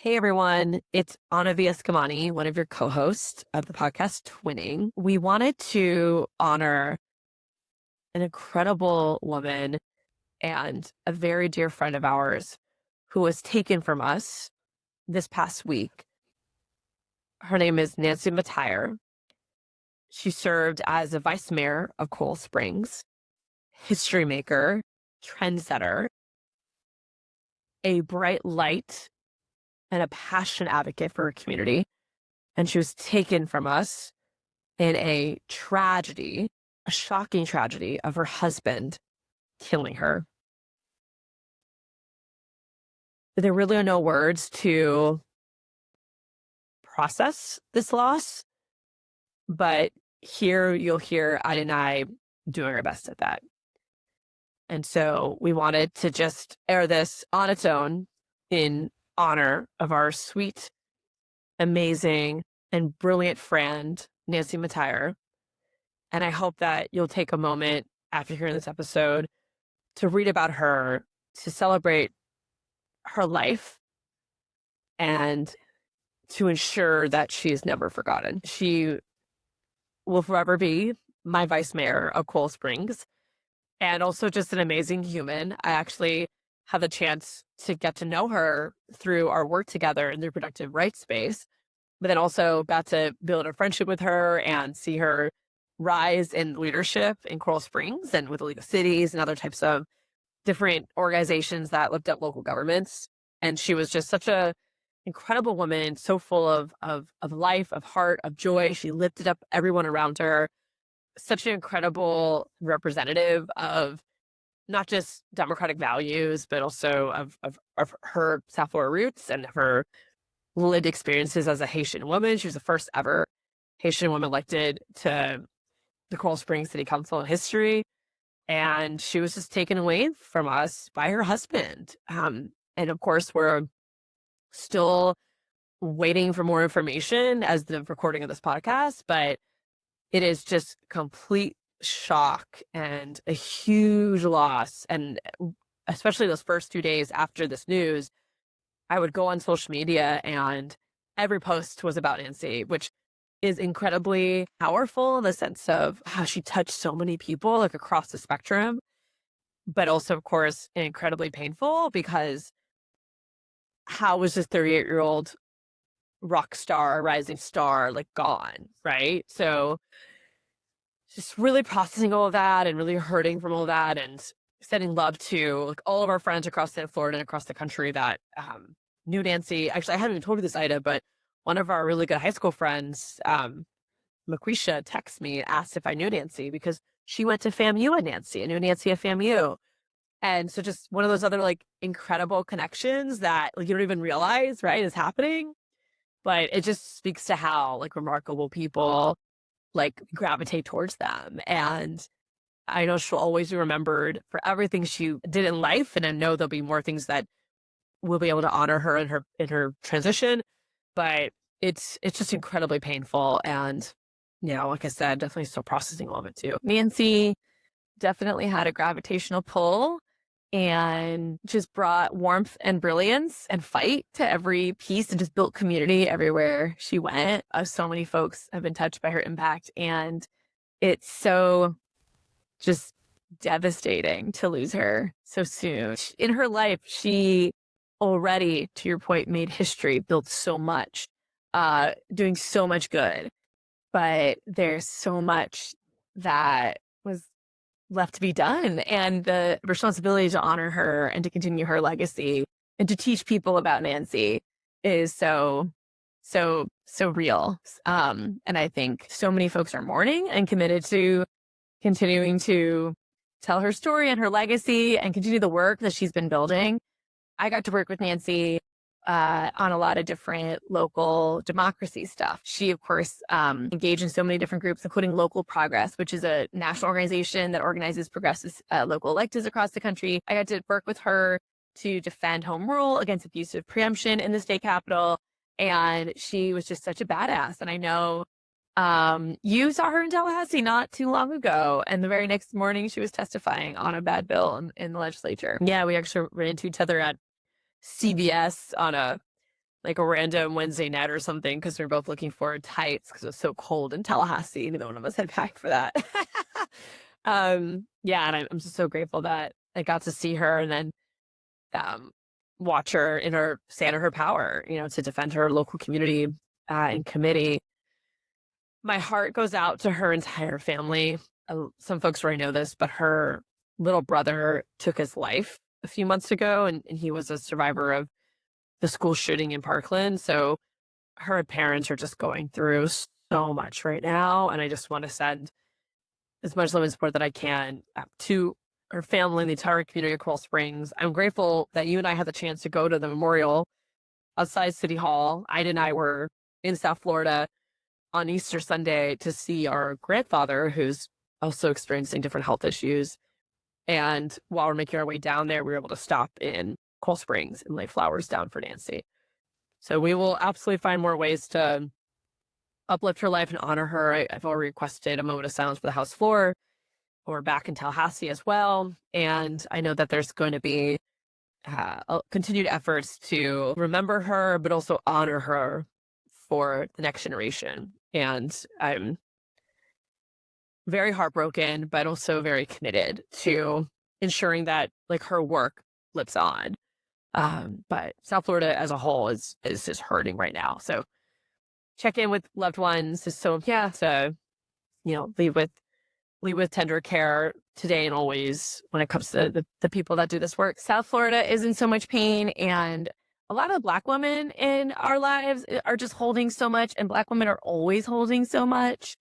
Hey everyone, it's Anna Viascamani, one of your co-hosts of the podcast Twinning. We wanted to honor an incredible woman and a very dear friend of ours who was taken from us this past week. Her name is Nancy Metayer. She served as a vice mayor of Coral Springs, history maker, trendsetter, a bright light, and a passionate advocate for her community. And she was taken from us in a tragedy, a shocking tragedy of her husband killing her. There really are no words to process this loss, but here you'll hear Ida and I doing our best at that. And so we wanted to just air this on its own in honor of our sweet, amazing, and brilliant friend, Nancy Metayer. And I hope that you'll take a moment after hearing this episode to read about her, to celebrate her life, and to ensure that she is never forgotten. She will forever be my vice mayor of Coral Springs and also just an amazing human. I actually had the chance to get to know her through our work together in the reproductive rights space, but then also got to build a friendship with her and see her rise in leadership in Coral Springs and with the League of Cities and other types of different organizations that lift up local governments. And she was just such a incredible woman, so full of life, of heart, of joy. She lifted up everyone around her. Such an incredible representative of not just democratic values, but also of her South Florida roots and her lived experiences as a Haitian woman. She was the first ever Haitian woman elected to the Coral Springs City Council in history. And she was just taken away from us by her husband. And of course, we're still waiting for more information as the recording of this podcast, but it is just complete shock and a huge loss. And especially those first 2 days after this news, I would go on social media and every post was about Nancy, which is incredibly powerful in the sense of how she touched so many people like across the spectrum, but also, of course, incredibly painful because how was this 38-year-old rock star, rising star, like gone, right? So just really processing all of that and really hurting from all that and sending love to like all of our friends across South Florida and across the country that knew Nancy. Actually, I haven't even told you this, Ida, but one of our really good high school friends, Maquisha, texted me, asked if I knew Nancy because she went to FAMU at Nancy. I knew Nancy at FAMU. And so just one of those other like incredible connections that like you don't even realize, right, is happening. But it just speaks to how like remarkable people like gravitate towards them. And I know she'll always be remembered for everything she did in life. And I know there'll be more things that we'll be able to honor her in her transition. But it's just incredibly painful. And, you know, like I said, definitely still processing all of it too. Nancy definitely had a gravitational pull and just brought warmth and brilliance and fight to every piece and just built community everywhere she went. So many folks have been touched by her impact, and it's so just devastating to lose her so soon. In her life, she already, to your point, made history, built so much, doing so much good. But there's so much that was left to be done, and the responsibility to honor her and to continue her legacy and to teach people about Nancy is so real. And I think so many folks are mourning and committed to continuing to tell her story and her legacy and continue the work that she's been building. I got to work with Nancy on a lot of different local democracy stuff. She, of course, engaged in so many different groups, including Local Progress, which is a national organization that organizes progressive local electeds across the country. I got to work with her to defend home rule against abusive preemption in the state capitol. And she was just such a badass. And I know you saw her in Tallahassee not too long ago. And the very next morning, she was testifying on a bad bill in the legislature. Yeah, we actually ran into each other at CVS on a like a random Wednesday night or something because we were both looking for tights because it was so cold in Tallahassee. Neither one of us had packed for that. Yeah, and I'm just so grateful that I got to see her and then um, watch her in her stand in her power, to defend her local community and committee. My heart goes out to her entire family. Some folks already know this, but her little brother took his life a few months ago, and he was a survivor of the school shooting in Parkland. So her parents are just going through so much right now. And I just want to send as much love and support that I can to her family and the entire community of Coral Springs. I'm grateful that you and I had the chance to go to the memorial outside City Hall. Ida and I were in South Florida on Easter Sunday to see our grandfather, who's also experiencing different health issues. And while we're making our way down there, we were able to stop in Coral Springs and lay flowers down for Nancy. So we will absolutely find more ways to uplift her life and honor her. I've already requested a moment of silence for the House floor. We're back in Tallahassee as well. And I know that there's going to be continued efforts to remember her, but also honor her for the next generation. And I'm very heartbroken, but also very committed to ensuring that like her work lives on. But South Florida as a whole is just hurting right now. So check in with loved ones is so to lead with tender care today and always when it comes to the people that do this work. South Florida is in so much pain, and a lot of Black women in our lives are just holding so much, and Black women are always holding so much.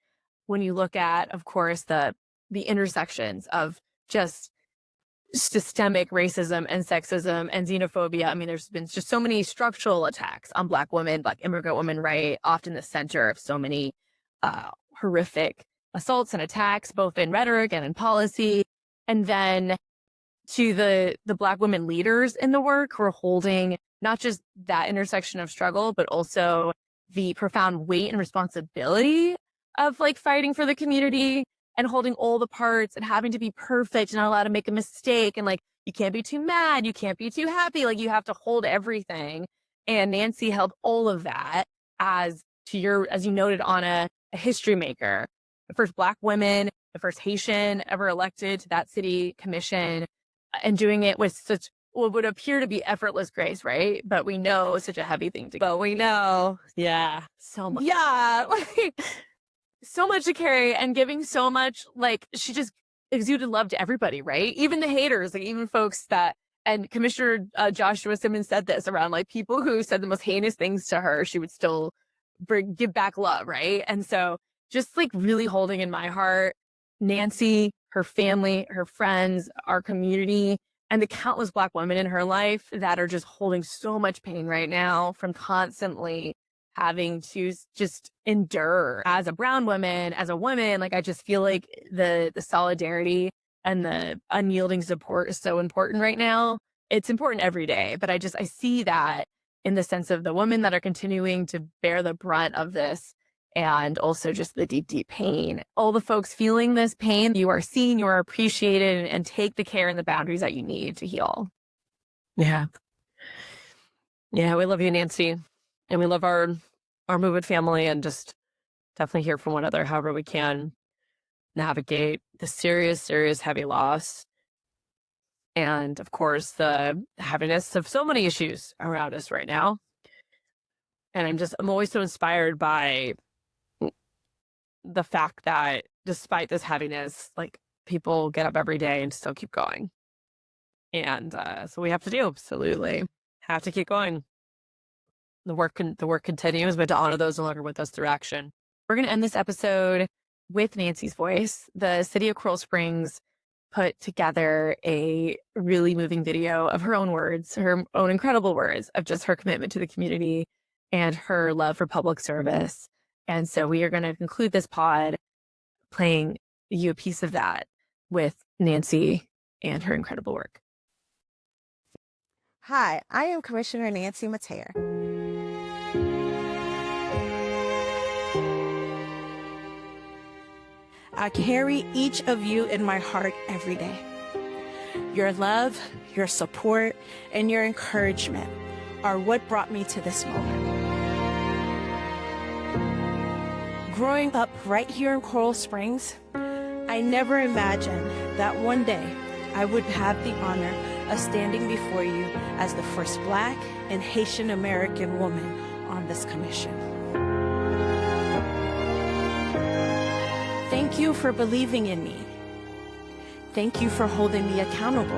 When you look at, of course, the intersections of just systemic racism and sexism and xenophobia. I mean, there's been just so many structural attacks on Black women, Black immigrant women, right? Often the center of so many horrific assaults and attacks, both in rhetoric and in policy. And then to the Black women leaders in the work who are holding not just that intersection of struggle, but also the profound weight and responsibility of like fighting for the community and holding all the parts and having to be perfect and not allowed to make a mistake. And like, you can't be too mad. You can't be too happy. Like you have to hold everything. And Nancy held all of that as you noted, on a history maker, the first Black woman, the first Haitian ever elected to that city commission, and doing it with such what would appear to be effortless grace, right? But we know it's such a heavy thing to go. But we know, so much. Yeah, like so much to carry and giving so much, like she just exuded love to everybody, right? Even the haters, like even folks that, and Commissioner Joshua Simmons said this around like people who said the most heinous things to her, she would still give back love, right? And so just like really holding in my heart Nancy, her family, her friends, our community, and the countless Black women in her life that are just holding so much pain right now from constantly having to just endure as a brown woman, as a woman. Like I just feel like the solidarity and the unyielding support is so important right now. It's important every day, but I see that in the sense of the women that are continuing to bear the brunt of this, and also just the deep, deep pain. All the folks feeling this pain, you are seen, you are appreciated, and take the care and the boundaries that you need to heal. Yeah. Yeah, we love you, Nancy. And we love our movement family, and just definitely hear from one another however we can navigate the serious, serious heavy loss. And of course, the heaviness of so many issues around us right now. And I'm always so inspired by the fact that despite this heaviness, like people get up every day and still keep going. And so we have to do, absolutely have to keep going. The work continues, but to honor those no longer with us through action. We're going to end this episode with Nancy's voice. The city of Coral Springs put together a really moving video of her own words, her own incredible words of just her commitment to the community and her love for public service. And so we are going to conclude this pod playing you a piece of that with Nancy and her incredible work. Hi, I am Commissioner Nancy Metayer. I carry each of you in my heart every day. Your love, your support, and your encouragement are what brought me to this moment. Growing up right here in Coral Springs, I never imagined that one day I would have the honor of standing before you as the first Black and Haitian American woman on this commission. Thank you for believing in me. Thank you for holding me accountable.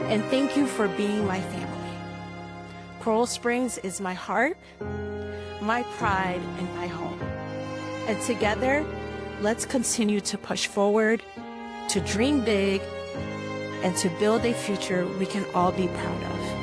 And thank you for being my family. Coral Springs is my heart, my pride, and my home. And together, let's continue to push forward, to dream big, and to build a future we can all be proud of.